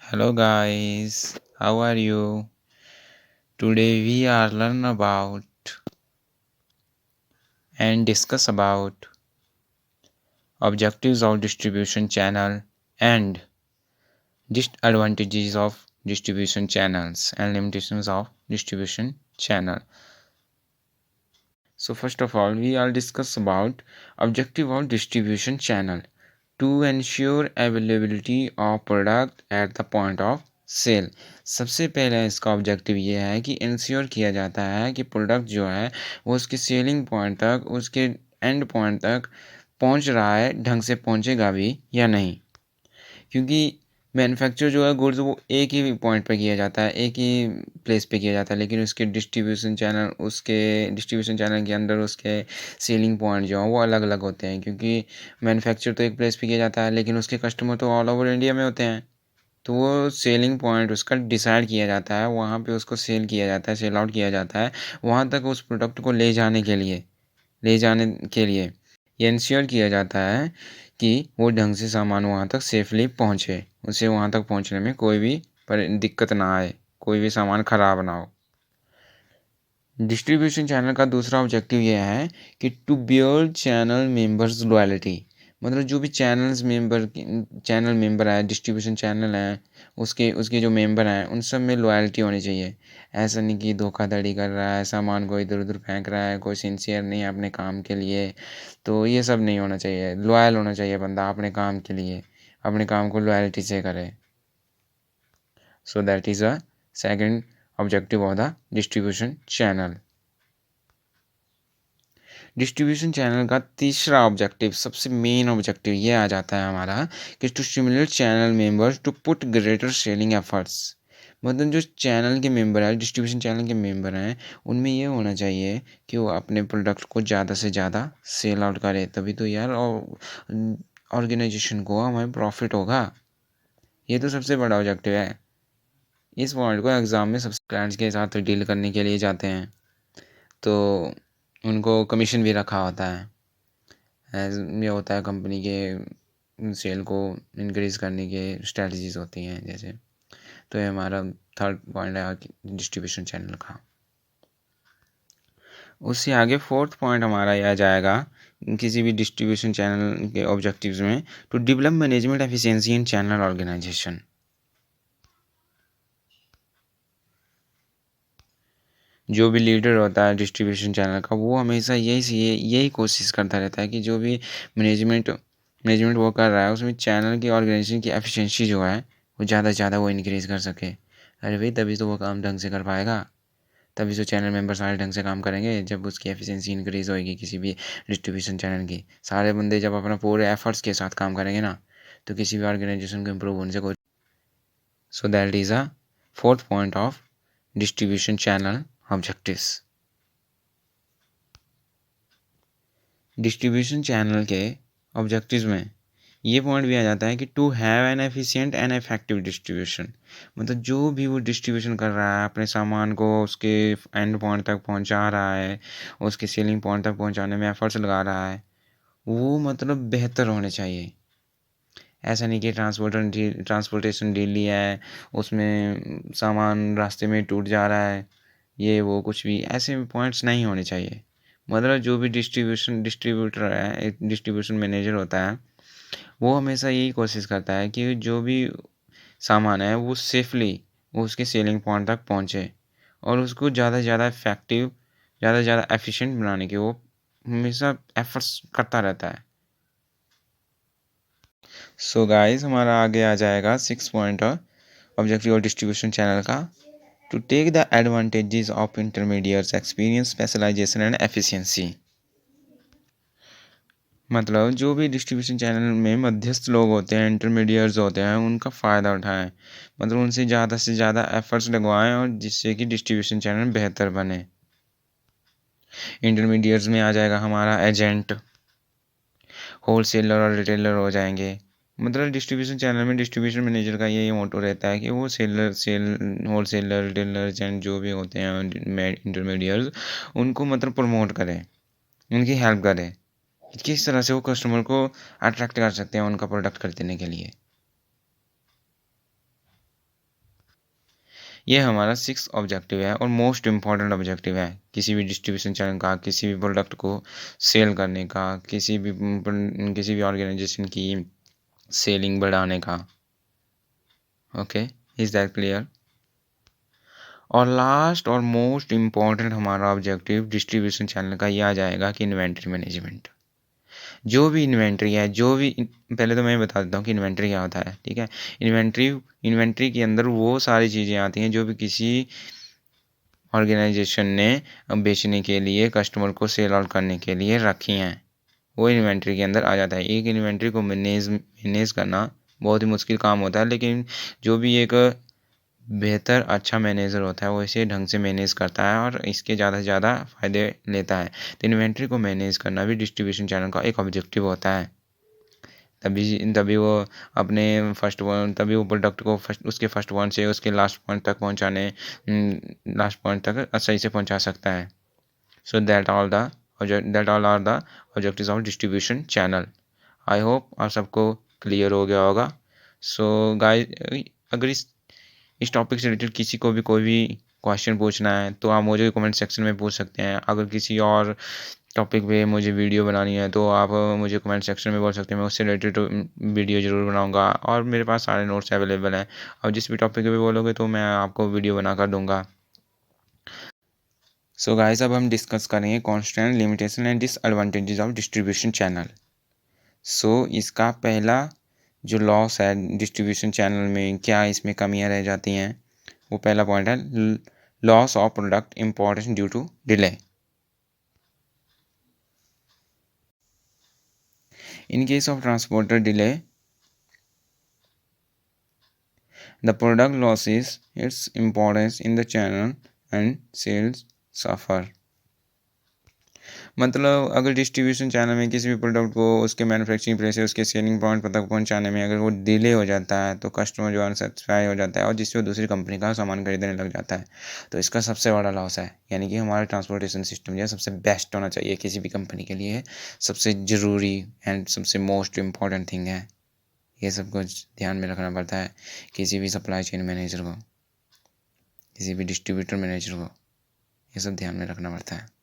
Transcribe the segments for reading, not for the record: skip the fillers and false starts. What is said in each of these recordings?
Hello guys, how are you? Today we are learn about and discuss about objectives of distribution channel and disadvantages of distribution channels and limitations of distribution channel. So first of all, we will discuss about objective of distribution channel to ensure availability of product at the point of sale. सबसे पहले इसका objective ये है कि ensure किया जाता है कि प्रोडक्ट जो है वो उसके सेलिंग पॉइंट तक, उसके एंड पॉइंट तक पहुंच रहा है, ढंग से पहुंचेगा भी या नहीं। क्योंकि मैन्युफैक्चर जो है गुड्स वो एक ही पॉइंट पे किया जाता है, एक ही प्लेस पे किया जाता है, लेकिन उसके डिस्ट्रीब्यूशन चैनल के अंदर उसके सेलिंग पॉइंट जो है वो अलग अलग होते हैं। क्योंकि मैन्युफैक्चर तो एक प्लेस पे किया जाता है, लेकिन उसके कस्टमर तो ऑल ओवर इंडिया में होते हैं। तो वो सेलिंग पॉइंट उसका डिसाइड किया जाता है, वहाँ पे उसको सेल किया जाता है, सेल आउट किया जाता है, वहाँ तक उस प्रोडक्ट को ले जाने के लिए ये इंश्योर किया जाता है कि वो ढंग से सामान वहाँ तक सेफली पहुँचे, उसे वहाँ तक पहुँचने में कोई भी दिक्कत ना आए, कोई भी सामान ख़राब ना हो। डिस्ट्रीब्यूशन चैनल का दूसरा ऑब्जेक्टिव यह है कि to build channel members loyalty. मतलब जो भी चैनल मेंबर है, डिस्ट्रीब्यूशन चैनल है, उसके उसके जो मेंबर हैं उन सब में लॉयल्टी होनी चाहिए। ऐसा नहीं कि धोखाधड़ी कर रहा है, सामान को इधर उधर फेंक रहा है, कोई सिंसियर नहीं है अपने काम के लिए। तो ये सब नहीं होना चाहिए, लॉयल होना चाहिए बंदा अपने काम के लिए, अपने काम को लॉयल्टी से करे। सो that is a second objective of the distribution channel. Distribution channel का तीसरा ऑब्जेक्टिव, सबसे मेन ऑब्जेक्टिव ये आ जाता है हमारा कि to stimulate channel members to put greater selling efforts. मतलब जो चैनल के मेंबर है, डिस्ट्रीब्यूशन चैनल के मेंबर हैं, उनमें ये होना चाहिए कि वो अपने प्रोडक्ट को ज़्यादा से ज़्यादा सेल आउट करे, तभी तो यार ऑर्गेनाइजेशन को हमें प्रॉफिट होगा। ये तो सबसे बड़ा ऑब्जेक्टिव है। इस पॉइंट को एग्ज़ाम में सबसे क्लाइंट्स के साथ डील करने के लिए जाते हैं, तो उनको कमीशन भी रखा होता है। ये होता है कंपनी के सेल को इंक्रीज़ करने के स्ट्रेटजीज होती हैं जैसे। तो ये हमारा थर्ड पॉइंट है डिस्ट्रीब्यूशन चैनल का। उससे आगे फोर्थ पॉइंट हमारा यह जाएगा किसी भी डिस्ट्रीब्यूशन चैनल के ऑब्जेक्टिव्स में, to develop management efficiency in channel organisation. जो भी लीडर होता है डिस्ट्रीब्यूशन चैनल का, वो हमेशा यही कोशिश करता रहता है कि जो भी मैनेजमेंट मैनेजमेंट वो कर रहा है उसमें चैनल की ऑर्गेनाइजेशन की एफिशिएंसी जो है वो ज़्यादा से ज़्यादा वो इंक्रीज़ कर सके। अरे भाई, तभी तो वो काम ढंग से कर पाएगा, तभी तो चैनल मेंबर सारे ढंग से काम करेंगे। जब उसकी एफिशिएंसी इंक्रीज़ होएगी किसी भी डिस्ट्रीब्यूशन चैनल की, सारे बंदे जब अपना पूरे एफर्ट्स के साथ काम करेंगे ना, तो किसी भी ऑर्गेनाइजेशन को इम्प्रूव होने से कोई। So that is a fourth point of distribution channel objectives. Distribution channel के ऑब्जेक्टिव्स में ये पॉइंट भी आ जाता है कि to have an efficient and effective distribution. मतलब जो भी वो डिस्ट्रीब्यूशन कर रहा है, अपने सामान को उसके एंड पॉइंट तक पहुंचा रहा है, उसके सेलिंग पॉइंट तक पहुंचाने में एफर्ट्स लगा रहा है, वो मतलब बेहतर होने चाहिए। ऐसा नहीं कि ट्रांसपोर्टेशन डेली है, उसमें सामान रास्ते में टूट जा रहा है, ये वो कुछ भी ऐसे पॉइंट्स नहीं होने चाहिए। मतलब जो भी डिस्ट्रीब्यूटर है, डिस्ट्रीब्यूशन मैनेजर होता है, वो हमेशा यही कोशिश करता है कि जो भी सामान है वो सेफली वो उसके सेलिंग पॉइंट तक पहुंचे, और उसको ज़्यादा से ज़्यादा इफेक्टिव, ज़्यादा से ज़्यादा एफिशिएंट बनाने के वो हमेशा एफर्ट्स करता रहता है। सो गाइस, हमारा आगे आ जाएगा सिक्स पॉइंट ऑब्जेक्टिव और डिस्ट्रीब्यूशन चैनल का, to take the advantages of intermediates experience, specialisation and efficiency. मतलब जो भी डिस्ट्रीब्यूशन चैनल में मध्यस्थ लोग होते हैं, इंटरमीडिएट्स होते हैं, उनका फ़ायदा उठाएं। मतलब उनसे ज़्यादा से ज़्यादा एफर्ट्स लगवाएं, और जिससे कि डिस्ट्रीब्यूशन चैनल बेहतर बने। इंटरमीडिएट्स में आ जाएगा हमारा एजेंट, होलसेलर और रिटेलर हो जाएंगे। मतलब डिस्ट्रीब्यूशन चैनल में डिस्ट्रीब्यूशन मैनेजर का यही मोटो रहता है कि वो होलसेलर, रिटेलर, एजेंट जो भी होते हैं इंटरमीडिएट्स, उनको मतलब प्रमोट करें, उनकी हेल्प करें, किस तरह से वो कस्टमर को अट्रैक्ट कर सकते हैं उनका प्रोडक्ट खरीदने के लिए। ये हमारा 6 ऑब्जेक्टिव है और मोस्ट इम्पॉर्टेंट ऑब्जेक्टिव है किसी भी डिस्ट्रीब्यूशन चैनल का, किसी भी प्रोडक्ट को सेल करने का, किसी भी ऑर्गेनाइजेशन की सेलिंग बढ़ाने का। Okay, is that clear? और लास्ट और मोस्ट इम्पॉर्टेंट हमारा ऑब्जेक्टिव डिस्ट्रीब्यूशन चैनल का ये आ जाएगा कि इन्वेंट्री मैनेजमेंट। जो भी इन्वेंट्री है, पहले तो मैं बता देता हूँ कि इन्वेंट्री क्या होता है। ठीक है, इन्वेंट्री के अंदर वो सारी चीज़ें आती हैं जो भी किसी ऑर्गेनाइजेशन ने बेचने के लिए, कस्टमर को सेल आउट करने के लिए रखी हैं, वो इन्वेंट्री के अंदर आ जाता है। एक इन्वेंट्री को मैनेज करना बहुत ही मुश्किल काम होता है, लेकिन जो भी एक बेहतर अच्छा मैनेजर होता है वो इसे ढंग से मैनेज करता है और इसके ज़्यादा से ज़्यादा फ़ायदे लेता है। तो इन्वेंट्री को मैनेज करना भी डिस्ट्रीब्यूशन चैनल का एक ऑब्जेक्टिव होता है। तभी तभी वो अपने तभी वो प्रोडक्ट को उसके फर्स्ट पॉइंट से उसके लास्ट पॉइंट तक सही से पहुंचा सकता है। So that all are the objectives of distribution channel. I hope आप सबको क्लियर हो गया होगा। सो गाइस, अगर इस टॉपिक से रिलेटेड किसी को भी कोई भी क्वेश्चन पूछना है तो आप मुझे कमेंट सेक्शन में पूछ सकते हैं। अगर किसी और टॉपिक पे मुझे वीडियो बनानी है तो आप मुझे कमेंट सेक्शन में बोल सकते हैं, मैं उससे रिलेटेड वीडियो ज़रूर बनाऊंगा। और मेरे पास सारे नोट्स अवेलेबल हैं, और जिस भी टॉपिक पे बोलोगे तो मैं आपको वीडियो बना कर दूंगा। सो गाइस, अब हम डिस्कस करेंगे constant, limitation and disadvantages of distribution channel. So इसका पहला जो लॉस है डिस्ट्रीब्यूशन चैनल में, क्या इसमें कमियां रह जाती हैं, वो पहला पॉइंट है loss of product importance due to delay. In case of transporter delay, the product loses its importance in the channel and sales suffer। मतलब अगर डिस्ट्रीब्यूशन चैनल में किसी भी प्रोडक्ट को उसके मैन्युफैक्चरिंग प्लेस से उसके सेलिंग पॉइंट तक पहुंचाने में अगर वो डिले हो जाता है तो कस्टमर जो अनसेटिस्फाई हो जाता है और जिससे वो दूसरी कंपनी का सामान खरीदने लग जाता है। तो इसका सबसे बड़ा लॉस है। यानी कि हमारा ट्रांसपोर्टेशन सिस्टम जो है सबसे बेस्ट होना चाहिए किसी भी कंपनी के लिए, सबसे ज़रूरी एंड सबसे मोस्ट इम्पॉर्टेंट थिंग है। ये सब कुछ ध्यान में रखना पड़ता है किसी भी सप्लाई चेन मैनेजर को, किसी भी डिस्ट्रीब्यूटर मैनेजर को, ये सब ध्यान में रखना पड़ता है।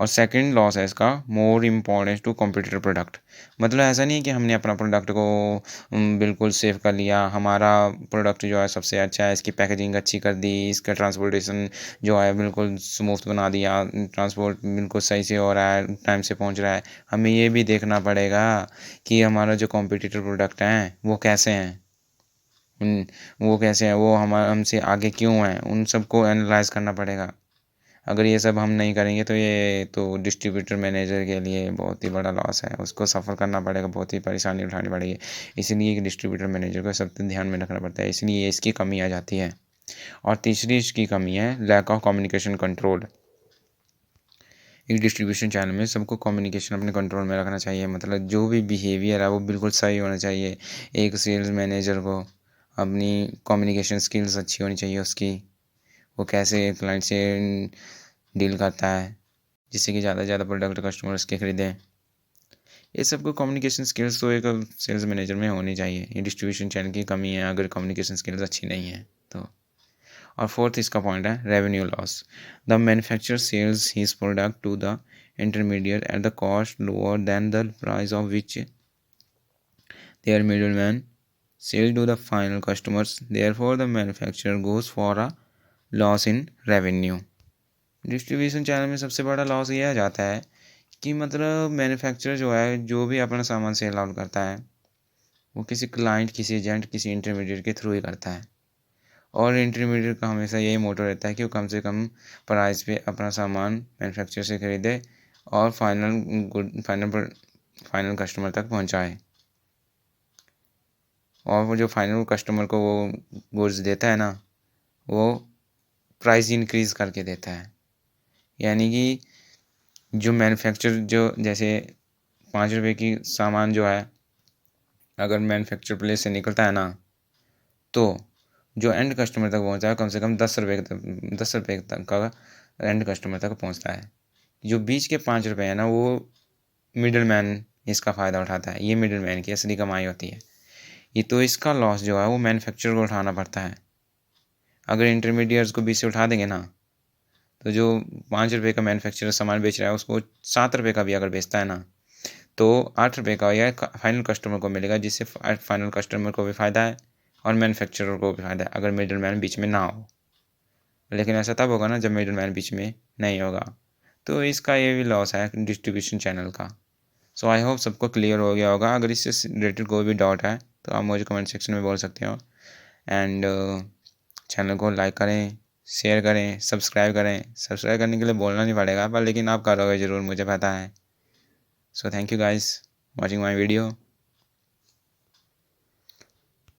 और सेकंड लॉस है इसका more importance to competitor product. मतलब ऐसा नहीं है कि हमने अपना प्रोडक्ट को बिल्कुल सेव कर लिया, हमारा प्रोडक्ट जो है सबसे अच्छा है, इसकी पैकेजिंग अच्छी कर दी, इसका ट्रांसपोर्टेशन जो है बिल्कुल स्मूथ बना दिया, ट्रांसपोर्ट बिल्कुल सही से हो रहा है, टाइम से पहुंच रहा है। हमें ये भी देखना पड़ेगा कि हमारा जो कॉम्पिटिटर प्रोडक्ट हैं वो कैसे हैं, वो हमसे आगे क्यों हैं, उन सबको एनालाइज करना पड़ेगा। अगर ये सब हम नहीं करेंगे तो ये तो डिस्ट्रीब्यूटर मैनेजर के लिए बहुत ही बड़ा लॉस है, उसको सफ़र करना पड़ेगा, बहुत ही परेशानी उठानी पड़ेगी। इसलिए डिस्ट्रीब्यूटर मैनेजर को सब ध्यान में रखना पड़ता है, इसलिए इसकी कमी आ जाती है। और तीसरी इसकी कमी है लैक ऑफ कम्युनिकेशन कंट्रोल। एक डिस्ट्रीब्यूशन चैनल में सबको कम्युनिकेशन अपने कंट्रोल में रखना चाहिए, मतलब जो भी बिहेवियर है वो बिल्कुल सही होना चाहिए। एक सेल्स मैनेजर को अपनी कम्युनिकेशन स्किल्स अच्छी होनी चाहिए उसकी, वो कैसे क्लाइंट से डील करता है जिससे कि ज़्यादा से ज़्यादा प्रोडक्ट कस्टमर उसके खरीदें। ये सबको कम्युनिकेशन स्किल्स तो एक सेल्स मैनेजर में होनी चाहिए। ये डिस्ट्रीब्यूशन चैनल की कमी है अगर कम्युनिकेशन स्किल्स अच्छी नहीं है तो। और फोर्थ इसका पॉइंट है revenue loss. The manufacturer sells his product to the intermediate at the cost lower than the price of which their middleman sell to the final customers, therefore the manufacturer goes for a loss in revenue. Distribution channel में सबसे बड़ा loss ये आ जाता है कि मतलब manufacturer जो है जो भी अपना सामान सेल आउट करता है वो किसी क्लाइंट, किसी एजेंट, किसी इंटरमीडिएट के थ्रू ही करता है। और इंटरमीडिएट का हमेशा यही मोटो रहता है कि वो कम से कम प्राइस पे अपना सामान मैन्युफैक्चरर से खरीदे और फाइनल कस्टमर तक पहुंचाए। और वो जो फाइनल कस्टमर को वो गुड्स देता है ना, वो प्राइस इंक्रीज़ करके देता है। यानी कि जो मैन्युफैक्चर जो जैसे 5 रुपये की सामान जो है अगर मैन्युफैक्चर प्लेस से निकलता है ना, तो जो एंड कस्टमर तक पहुंचता है कम से कम 10 रुपये तक का एंड कस्टमर तक पहुंचता है। जो बीच के 5 रुपये है ना, वो मिडल मैन इसका फ़ायदा उठाता है, ये मिडल मैन की असली कमाई होती है। ये तो इसका लॉस जो है वो मैन्युफैक्चरर को उठाना पड़ता है। अगर इंटरमीडिएट्स को बीच से उठा देंगे ना, तो जो 5 रुपये का मैन्युफैक्चरर सामान बेच रहा है उसको 7 रुपये का भी अगर बेचता है ना, तो 8 रुपये का यह फाइनल कस्टमर को मिलेगा, जिससे फाइनल कस्टमर को भी फ़ायदा है और मैन्युफैक्चरर को भी फ़ायदा है, अगर मिडल मैन बीच में ना हो। लेकिन ऐसा तब होगा ना जब मिडल मैन बीच में नहीं होगा। तो इसका ये भी लॉस है डिस्ट्रीब्यूशन चैनल का। सो आई होप सबको क्लियर हो गया होगा। अगर इससे रिलेटेड कोई भी डाउट है तो आप मुझे कमेंट सेक्शन में बोल सकते हो। एंड चैनल को लाइक करें, शेयर करें, सब्सक्राइब करें। सब्सक्राइब करने के लिए बोलना नहीं पड़ेगा, पर लेकिन आप करोगे ज़रूर, मुझे पता है। So thank you guys watching my video.